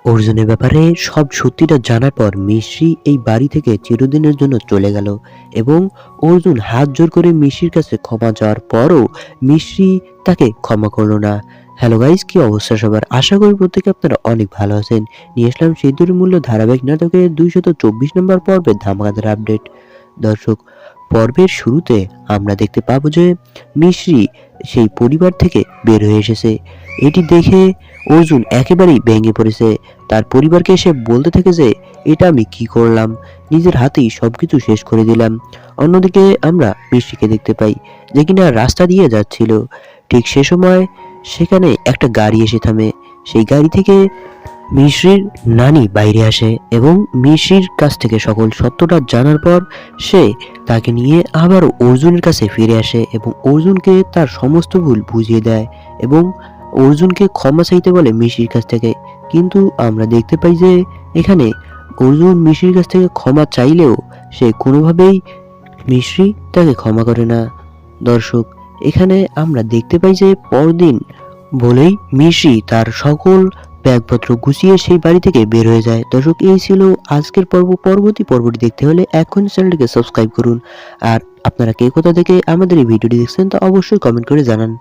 অর্জুনের ব্যাপারে সব সত্যিটা জানার পর মিশ্রি এই বাড়ি থেকে চিরদিনের জন্য চলে গেল এবং অর্জুন হাত জোর করে মিশ্রির কাছে ক্ষমা চাওয়ার পরও মিশ্রি তাকে ক্ষমা করলো না। হ্যালো গাইস, কি অবস্থা সবার? আশা করি প্রত্যেকে আপনারা অনেক ভালো আছেন। নিয়ে আসলাম সিঁদুর মূল্য ধারাবাহিক নাটকের 224 নম্বর পর্বের ধামাকাদার আপডেট। দর্শক, পর্বের শুরুতে আমরা দেখতে পাবো যে মিশ্রি সেই পরিবার থেকে বের হয়ে এসেছে। এটি দেখে অর্জুন একেবারেই ভেঙে পড়েছে। তার পরিবারকে এসে বলতে থাকে যে এটা আমি কি করলাম, নিজের হাতেই সবকিছু শেষ করে দিলাম। অন্যদিকে আমরা মিষ্টিকে দেখতে পাই যে কিনা রাস্তা দিয়ে যাচ্ছিল। ঠিক সে সময় সেখানে একটা গাড়ি এসে থামে। সেই গাড়ি থেকে মিশ্রির নানি বাইরে আসে এবং মিশ্রির কাছ থেকে সকল সত্যটা জানার পর সে তাকে নিয়ে আবার অর্জুনের কাছে ফিরে আসে এবং অর্জুনকে তার সমস্ত ভুল বুঝিয়ে দেয় এবং অর্জুনকে ক্ষমা চাইতে বলে মিশ্রির কাছ থেকে। কিন্তু আমরা দেখতে পাই যে এখানে অর্জুন মিশ্রির কাছ থেকে ক্ষমা চাইলেও সে কোনোভাবেই মিশ্রি তাকে ক্ষমা করে না। দর্শক, এখানে আমরা দেখতে পাই যে পরদিন বলেই মিশ্রি তার সকল ব্যাগপত্র গুছিয়ে সেই বাড়ি থেকে বের হয়ে যায়। দর্শক, এই ছিল আজকের পর্ব। পরবর্তী পর্বটি দেখতে হলে এখন চ্যানেলটিকে সাবস্ক্রাইব করুন। আর আপনারা কে কোথা থেকে আমাদের এই ভিডিওটি দেখছেন তা অবশ্যই কমেন্ট করে জানান।